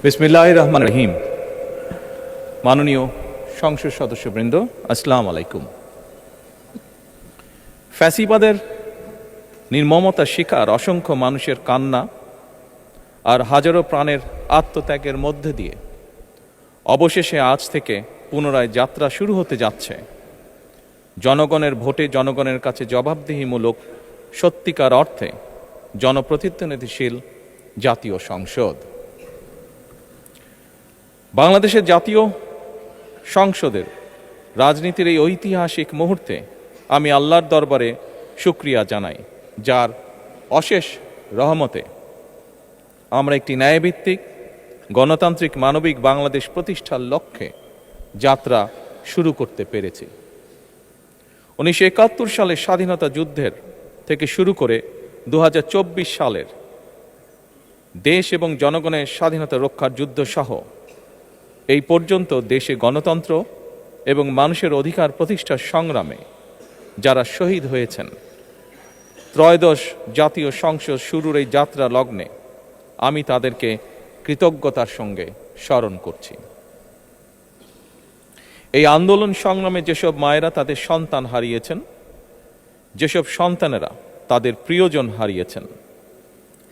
বিসমিল্লাহির রহমানির রহিম। মাননীয় সংসদ সদস্যবৃন্দ, আসসালামু আলাইকুম। ফ্যাসিবাদের নির্মমতার শিকার অসংখ্য মানুষের কান্না আর হাজারো প্রাণের আত্মত্যাগের মধ্যে দিয়ে অবশেষে আজ থেকে পুনরায় যাত্রা শুরু হতে যাচ্ছে জনগণের ভোটে জনগণের কাছে জবাবদিহিমূলক সত্যিকার অর্থে জনপ্রতিনিধিশীল জাতীয় সংসদ। বাংলাদেশের জাতীয় সংসদের রাজনীতির এই ঐতিহাসিক মুহূর্তে আমি আল্লাহর দরবারে শুকরিয়া জানাই, যার অশেষ রহমতে আমরা একটি ন্যায়ভিত্তিক গণতান্ত্রিক মানবিক বাংলাদেশ প্রতিষ্ঠার লক্ষ্যে যাত্রা শুরু করতে পেরেছি। 1971 সালের স্বাধীনতা যুদ্ধের থেকে শুরু করে 2024 সালের দেশ এবং জনগণের স্বাধীনতা রক্ষার যুদ্ধ সহ এই পর্যন্ত দেশে গণতন্ত্র এবং মানুষের অধিকার প্রতিষ্ঠার সংগ্রামে যারা শহীদ হয়েছেন, ত্রয়োদশ জাতীয় সংসদ শুরুর এই যাত্রা লগ্নে আমি তাদেরকে কৃতজ্ঞতার সঙ্গে স্মরণ করছি। এই আন্দোলন সংগ্রামে যেসব মায়েরা তাদের সন্তান হারিয়েছেন, যেসব সন্তানেরা তাদের প্রিয়জন হারিয়েছেন,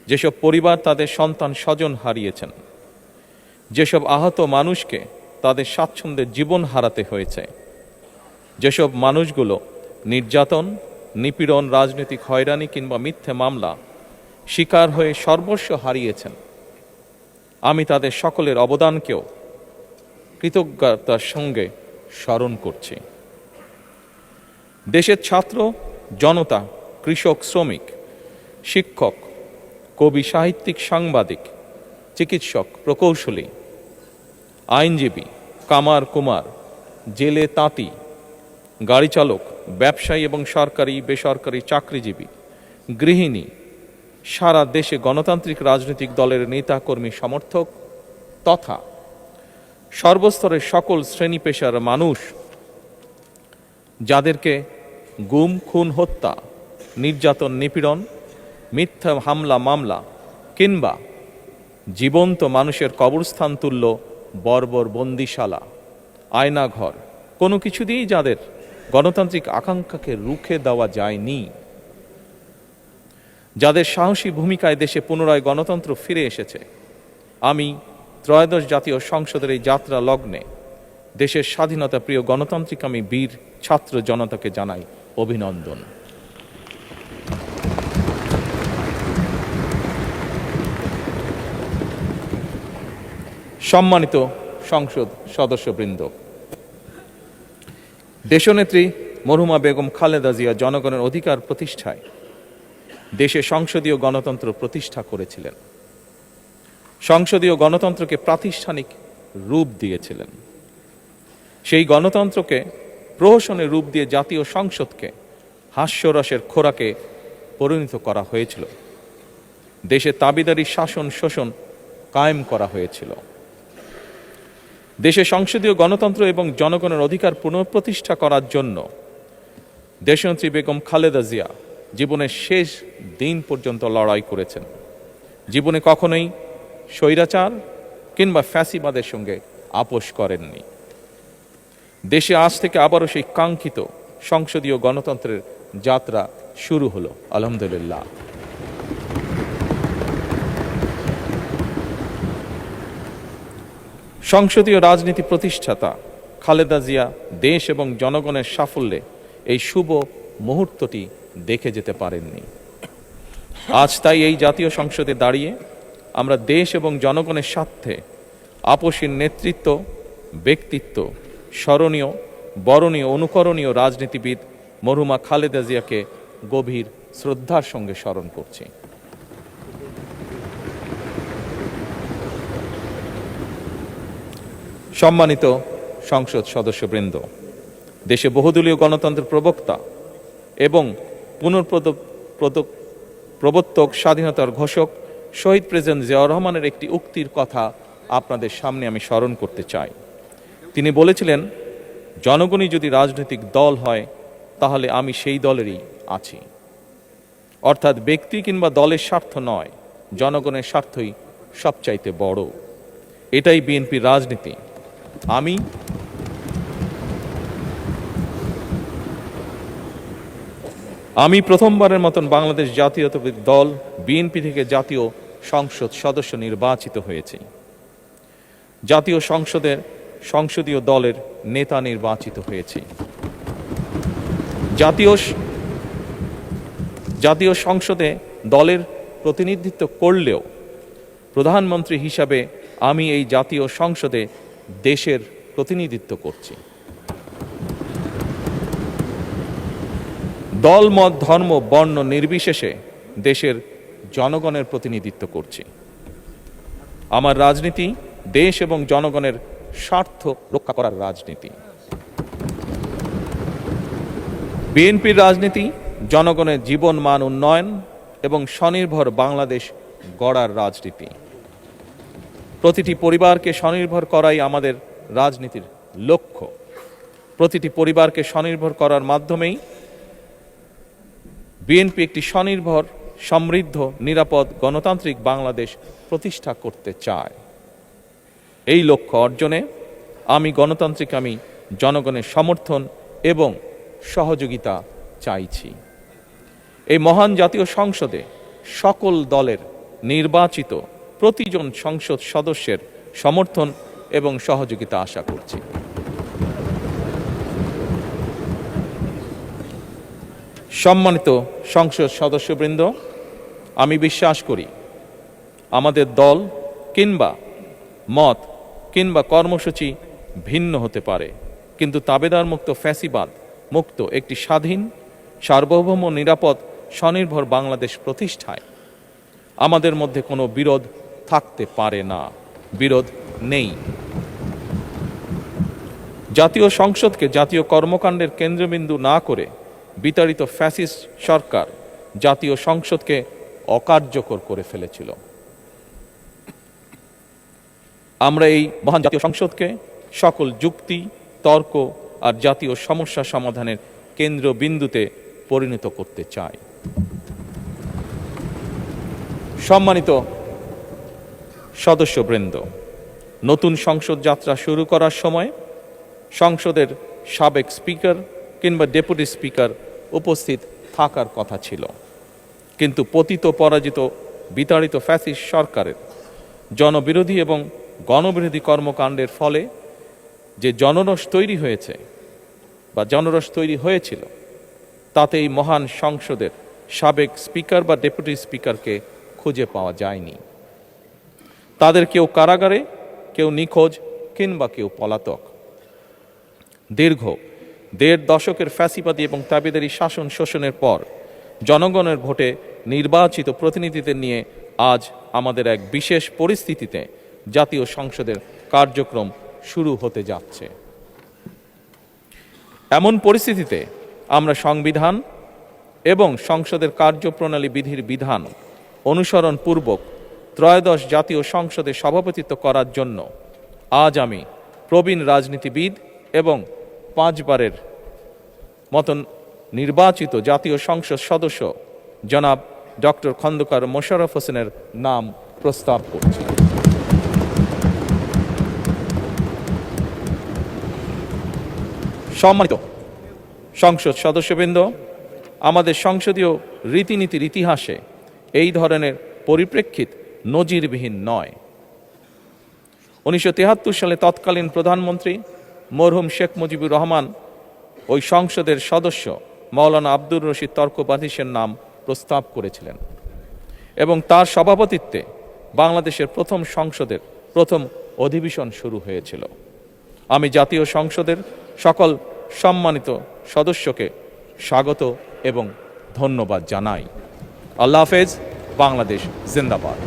যেসব পরিবার তাদের সন্তান স্বজন হারিয়েছেন, যেসব আহত মানুষকে তাদের স্বাচ্ছন্দ্যের জীবন হারাতে হয়েছে, যেসব মানুষগুলো নির্যাতন, নিপীড়ন, রাজনৈতিক হয়রানি কিংবা মিথ্যে মামলা শিকার হয়ে সর্বস্ব হারিয়েছেন, আমি তাদের সকলের অবদানকেও কৃতজ্ঞতার সঙ্গে স্মরণ করছি। দেশের ছাত্র জনতা, কৃষক, শ্রমিক, শিক্ষক, কবি, সাহিত্যিক, সাংবাদিক, চিকিৎসক, প্রকৌশলী, আইনজীবী, কামার কুমার, জেলে তাঁতি, গাড়ি চালক, ব্যবসায়ী এবং সরকারি বেসরকারি চাকরিজীবী, গৃহিণী, সারা দেশে গণতান্ত্রিক রাজনৈতিক দলের নেতা কর্মী সমর্থক তথা সর্বস্তরের সকল শ্রেণী পেশার মানুষ যাদেরকে গুম, খুন, হত্যা, নির্যাতন, নিপীড়ন, মিথ্যা হামলা মামলা কিংবা জীবন্ত মানুষের কবরস্থান তুল্য বর্বর বন্দিশালা, আয়নাঘর, কোনো কিছু দিয়েই যাদের গণতান্ত্রিক আকাঙ্ক্ষাকে রুখে দেওয়া যায়নি, যাদের সাহসী ভূমিকায় দেশে পুনরায় গণতন্ত্র ফিরে এসেছে, আমি ত্রয়োদশ জাতীয় সংসদের এই যাত্রা লগ্নে দেশের স্বাধীনতা প্রিয় গণতান্ত্রিক আমি বীর ছাত্র জনতাকে জানাই অভিনন্দন। সম্মানিত সংসদ সদস্যবৃন্দ, দেশনেত্রী মরহুমা বেগম খালেদা জিয়া জনগণের অধিকার প্রতিষ্ঠায় দেশে সংসদীয় গণতন্ত্র প্রতিষ্ঠা করেছিলেন, সংসদীয় গণতন্ত্রকে প্রাতিষ্ঠানিক রূপ দিয়েছিলেন। সেই গণতন্ত্রকে প্রহসনের রূপ দিয়ে জাতীয় সংসদকে হাস্যরসের খোরাকে পরিণত করা হয়েছিল। দেশে তাবিদারি শাসন শোষণ কায়েম করা হয়েছিল। দেশে সংসদীয় গণতন্ত্র এবং জনগণের অধিকার পুনঃপ্রতিষ্ঠা করার জন্য দেশনেত্রী বেগম খালেদা জিয়া জীবনের শেষ দিন পর্যন্ত লড়াই করেছেন। জীবনে কখনোই স্বৈরাচার কিংবা ফ্যাসিবাদের সঙ্গে আপোষ করেননি। দেশে আজ থেকে আবারও সেই কাঙ্ক্ষিত সংসদীয় গণতন্ত্রের যাত্রা শুরু হলো, আলহামদুলিল্লাহ। সংসদীয় রাজনীতি প্রতিষ্ঠাতা খালেদা জিয়া দেশ এবং জনগণের সাফল্যে এই শুভ মুহূর্তটি দেখে যেতে পারেননি। আজ তাই এই জাতীয় সংসদে দাঁড়িয়ে আমরা দেশ এবং জনগণের স্বার্থে আপসীর নেতৃত্ব, ব্যক্তিত্ব, স্মরণীয়, বরণীয়, অনুকরণীয় রাজনীতিবিদ মরহুমা খালেদা জিয়াকে গভীর শ্রদ্ধার সঙ্গে স্মরণ করছি। সম্মানিত সংসদ সদস্যবৃন্দ, দেশে বহুদলীয় গণতন্ত্রের প্রবক্তা এবং প্রবর্তক, স্বাধীনতার ঘোষক শহীদ প্রেসিডেন্ট জিয়াউর রহমানের একটি উক্তির কথা আপনাদের সামনে আমি স্মরণ করতে চাই। তিনি বলেছিলেন, জনগণই যদি রাজনৈতিক দল হয় তাহলে আমি সেই দলেরই আছি। অর্থাৎ ব্যক্তি কিংবা দলের স্বার্থ নয়, জনগণের স্বার্থই সবচাইতে বড়। এটাই বিএনপির রাজনীতি। আমি প্রথমবারের মতন বাংলাদেশ জাতীয়তাবাদী দল বিএনপি থেকে জাতীয় সংসদ সদস্য নির্বাচিত হয়েছি। জাতীয় সংসদের সংসদীয় দলের নেতা নির্বাচিত হয়েছি। জাতীয় সংসদে দলের প্রতিনিধিত্ব করলেও প্রধানমন্ত্রী হিসাবে আমি এই জাতীয় সংসদে দেশের প্রতিনিধিত্ব করছি। দল, মত, ধর্ম, বর্ণ নির্বিশেষে দেশের জনগণের প্রতিনিধিত্ব করছি। আমার রাজনীতি দেশ এবং জনগণের স্বার্থ রক্ষা করার রাজনীতি। বিএনপির রাজনীতি জনগণের জীবন মান উন্নয়ন এবং স্বনির্ভর বাংলাদেশ গড়ার রাজনীতি। প্রতিটি পরিবারকে স্বনির্ভর করাই আমাদের রাজনীতির লক্ষ্য। প্রতিটি পরিবারকে স্বনির্ভর করার মাধ্যমেই বিএনপি একটি স্বনির্ভর, সমৃদ্ধ, নিরাপদ, গণতান্ত্রিক বাংলাদেশ প্রতিষ্ঠা করতে চায়। এই লক্ষ্য অর্জনে আমি জনগণের সমর্থন এবং সহযোগিতা চাইছি। এই মহান জাতীয় সংসদে সকল দলের নির্বাচিত প্রতিজন সংসদ সদস্যের সমর্থন এবং সহযোগিতা আশা করছি। সম্মানিত সংসদ সদস্যবৃন্দ, আমি বিশ্বাস করি আমাদের দল কিংবা মত কিংবা কর্মসূচি ভিন্ন হতে পারে, কিন্তু তাবেদার মুক্ত, ফ্যাসিবাদ মুক্ত একটি স্বাধীন, সার্বভৌম, নিরাপদ, স্বনির্ভর বাংলাদেশ প্রতিষ্ঠায় আমাদের মধ্যে কোনো বিরোধ থাকতে পারে না, বিরোধ নেই। জাতীয় সংসদকে জাতীয় কর্মকাণ্ডের কেন্দ্রবিন্দু না করে বিতাড়িত ফ্যাসিস্ট সরকার জাতীয় সংসদকে অকার্যকর করে ফেলেছিল। আমরা এই মহান জাতীয় সংসদকে সকল যুক্তি, তর্ক আর জাতীয় সমস্যা সমাধানের কেন্দ্রবিন্দুতে পরিণত করতে চাই। সম্মানিত সদস্যবৃন্দ, নতুন সংসদ যাত্রা শুরু করার সময় সংসদের সাবেক স্পিকার কিংবা ডেপুটি স্পিকার উপস্থিত থাকার কথা ছিল, কিন্তু পতিত, পরাজিত, বিতাড়িত ফ্যাসিস্ট সরকারের জনবিরোধী এবং গণবিরোধী কর্মকাণ্ডের ফলে যে জনরোষ তৈরি হয়েছিল তাতে এই মহান সংসদের সাবেক স্পিকার বা ডেপুটি স্পিকারকে খুঁজে পাওয়া যায়নি। তাদের কেউ কারাগারে, কেউ নিখোঁজ কিংবা কেউ পলাতক। দীর্ঘ ১.৫ দশকের ফ্যাসিবাদী এবং তাবেদারি শাসন শোষণের পর জনগণের ভোটে নির্বাচিত প্রতিনিধিদের নিয়ে আজ আমাদের এক বিশেষ পরিস্থিতিতে জাতীয় সংসদের কার্যক্রম শুরু হতে যাচ্ছে। এমন পরিস্থিতিতে আমরা সংবিধান এবং সংসদের কার্যপ্রণালী বিধির বিধান অনুসরণ পূর্বক ত্রয়োদশ জাতীয় সংসদে সভাপতিত্ব করার জন্য আজ আমি প্রবীণ রাজনীতিবিদ এবং 5 বারের মতন নির্বাচিত জাতীয় সংসদ সদস্য জনাব ডক্টর খন্দকার মোশাররফ হোসেনের নাম প্রস্তাব করছি। সম্মানিত সংসদ সদস্যবৃন্দ, আমাদের সংসদীয় রীতিনীতির ইতিহাসে এই ধরনের পরিপ্রেক্ষিত নজিরবিহীন নয়। 1973 সালে তৎকালীন প্রধানমন্ত্রী মরহুম শেখ মুজিবুর রহমান ওই সংসদের সদস্য মাওলানা আব্দুর রশিদ তর্কবাদীশের নাম প্রস্তাব করেছিলেন এবং তার সভাপতিত্বে বাংলাদেশের প্রথম সংসদের প্রথম অধিবেশন শুরু হয়েছিল। আমি জাতীয় সংসদের সকল সম্মানিত সদস্যকে স্বাগত এবং ধন্যবাদ জানাই। আল্লাহ হাফেজ। বাংলাদেশ জিন্দাবাদ।